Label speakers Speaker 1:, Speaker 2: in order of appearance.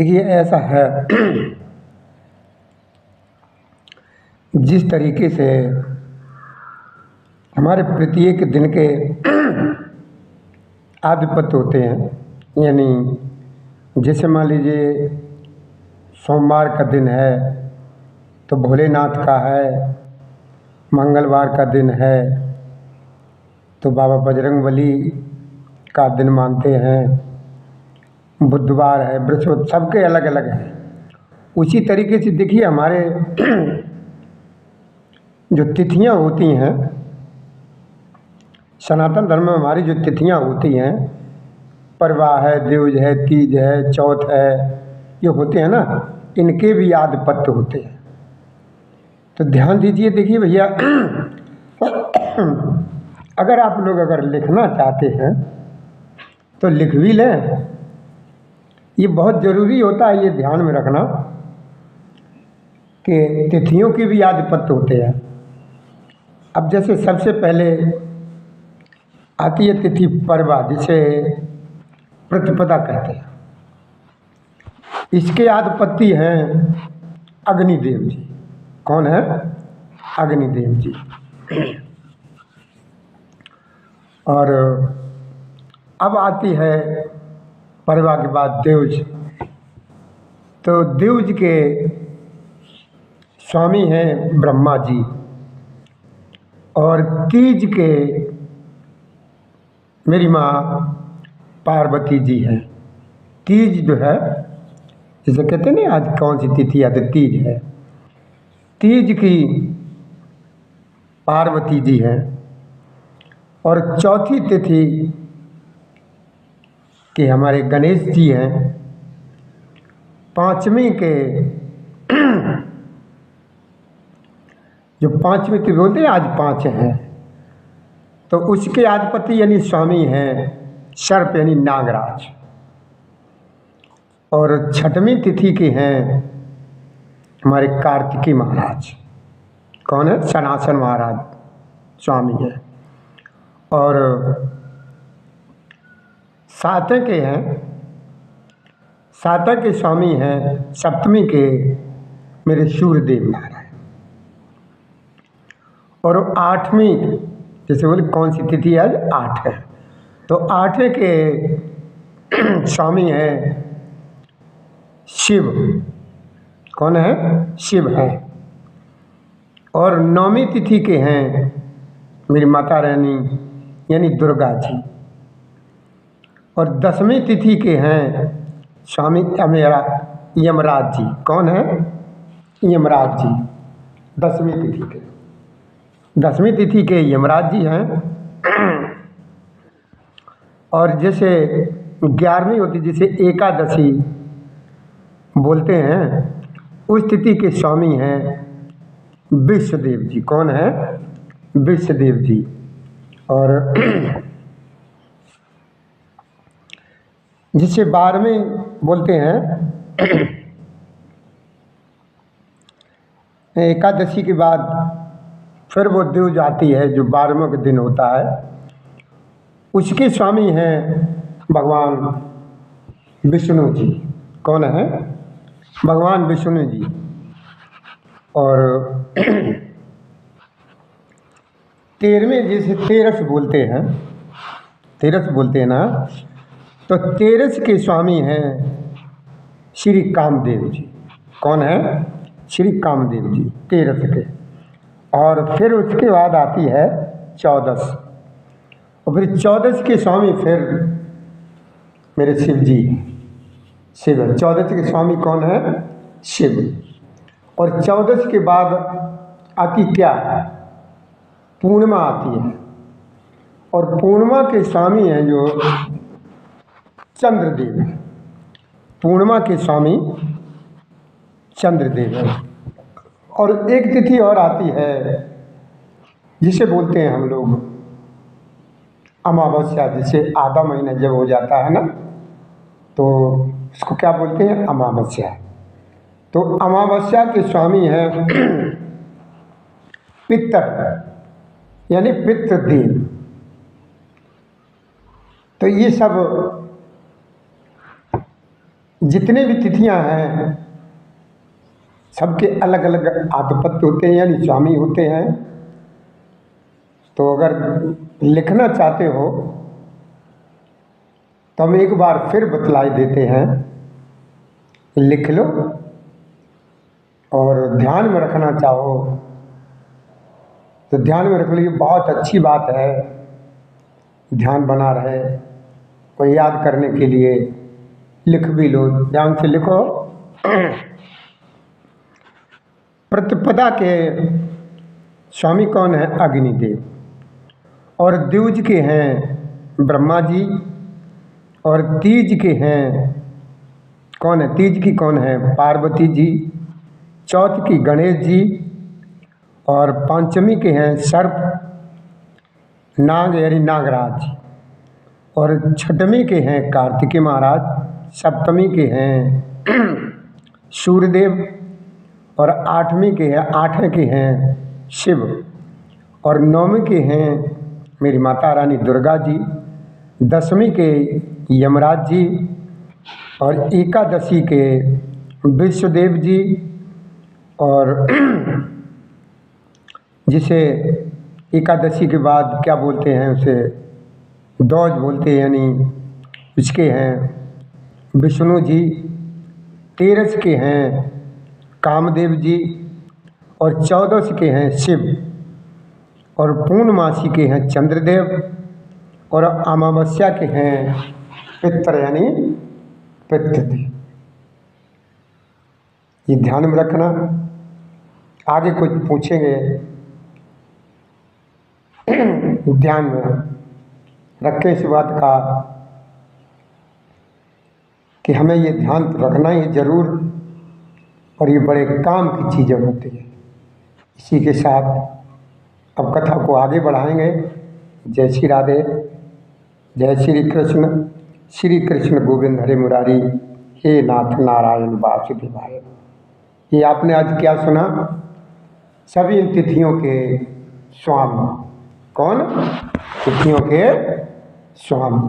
Speaker 1: देखिए ऐसा है जिस तरीके से हमारे प्रत्येक दिन के आधिपत्य होते हैं, यानी जैसे मान लीजिए सोमवार का दिन है तो भोलेनाथ का है, मंगलवार का दिन है तो बाबा बजरंगबली का दिन मानते हैं, बुधवार है, बृहस्पति, सबके अलग अलग हैं। उसी तरीके से देखिए हमारे जो तिथियां होती हैं, सनातन धर्म में हमारी जो तिथियां होती हैं, परवा है, द्विज है, तीज है, चौथ है, ये होते हैं ना, इनके भी आधिपत्य होते हैं। तो ध्यान दीजिए, देखिए भैया अगर आप लोग अगर लिखना चाहते हैं तो लिख भी लें, ये बहुत ज़रूरी होता है ये ध्यान में रखना कि तिथियों के भी आधिपत्य होते हैं। अब जैसे सबसे पहले आती है तिथि परवा, जिसे प्रतिपदा कहते हैं। इसके आधिपत्य हैं अग्निदेव जी। कौन है? अग्निदेव जी। और अब आती है परवा के बाद द्विज। तो द्विज के स्वामी हैं ब्रह्मा जी, और तीज के मेरी माँ पार्वती जी हैं। तीज जो है, जैसे कहते नहीं आज कौन सी तिथि है, तो तीज है, तीज की पार्वती जी हैं। और चौथी तिथि के हमारे गणेश जी हैं। पाँचवीं के जो पाँचवीं की बोलते हैं, आज 5 हैं, तो उसके अधिपति यानी स्वामी हैं सर्प यानी नागराज। और छठवीं तिथि के हैं हमारे कार्तिकी महाराज। कौन है? सनातन महाराज स्वामी है। और सातवें के हैं, सातवें के स्वामी हैं सप्तमी के मेरे सूर्यदेव महाराज। और आठवीं, जैसे बोले कौन सी तिथि आज 8 है, तो 8वें के स्वामी हैं शिव। कौन है? शिव है। और 9वीं तिथि के हैं मेरी माता रानी यानी दुर्गा जी। और 10वीं तिथि के हैं स्वामी मेरा यमराज जी। कौन है? यमराज जी। 10वीं तिथि के 10वीं तिथि के यमराज जी हैं। और जैसे 11वीं होती, जैसे एकादशी बोलते हैं, उस तिथि के स्वामी हैं विश्वदेव जी। कौन है? विश्वदेव जी। और जिसे 12वीं बोलते हैं, एकादशी के बाद फिर वो द्विज आती है जो 12वें का दिन होता है, उसके स्वामी हैं भगवान विष्णु जी। कौन है? भगवान विष्णु जी। और 13वें, जैसे 13 बोलते हैं, 13 बोलते हैं ना, तो 13 के स्वामी हैं श्री कामदेव जी। कौन है? श्री कामदेव जी 13 के। और फिर उसके बाद आती है 14, और फिर 14 के स्वामी फिर मेरे शिव जी। शिव 14 के स्वामी कौन है? शिव। और 14 के बाद आती क्या? पूर्णिमा आती है। और पूर्णिमा के स्वामी हैं जो चंद्रदेव। पूर्णिमा के स्वामी चंद्रदेव हैं। और एक तिथि और आती है जिसे बोलते हैं हम लोग अमावस्या। जिसे आधा महीना जब हो जाता है ना, तो इसको क्या बोलते हैं? अमावस्या। तो अमावस्या के स्वामी हैं पितर यानी पितृदेव। तो ये सब जितने भी तिथियां हैं सबके अलग अलग आधिपत्य होते हैं, यानी स्वामी होते हैं। तो अगर लिखना चाहते हो तो हम एक बार फिर बतलाई देते हैं, लिख लो। और ध्यान में रखना चाहो तो ध्यान में रख लो, ये बहुत अच्छी बात है, ध्यान बना रहे। कोई याद करने के लिए लिख भी लो, ध्यान से लिखो। प्रतिपदा के स्वामी कौन है? अग्निदेव। और द्विज के हैं ब्रह्मा जी। और तीज के हैं, कौन है तीज की? कौन है? पार्वती जी। चौथ की गणेश जी। और पंचमी के हैं सर्प नाग यानी नागराज। और छठवीं के हैं कार्तिकेय महाराज। सप्तमी के हैं सूर्यदेव। और आठवीं के हैं, आठवें के हैं शिव। और नौवीं के हैं मेरी माता रानी दुर्गा जी। दसवीं के यमराज जी। और एकादशी के विश्वदेव जी। और जिसे एकादशी के बाद क्या बोलते हैं, उसे दौज बोलते हैं, यानी इसके हैं विष्णु जी। तेरस के हैं कामदेव जी। और 14 के हैं शिव। और पूर्णमासी के हैं चंद्रदेव। और अमावस्या के हैं पितर यानी पितृदेव। ये ध्यान में रखना। आगे कुछ पूछेंगे, ध्यान में रखें इस बात का कि हमें ये ध्यान रखना ही जरूर, और ये बड़े काम की चीज़ें होती है। इसी के साथ अब कथा को आगे बढ़ाएंगे। जय श्री राधे, जय श्री कृष्ण। श्री कृष्ण गोविंद हरे मुरारी, हे नाथ नारायण वासुदेवाय। ये आपने आज क्या सुना? सभी इन तिथियों के स्वामी कौन? तिथियों के स्वामी।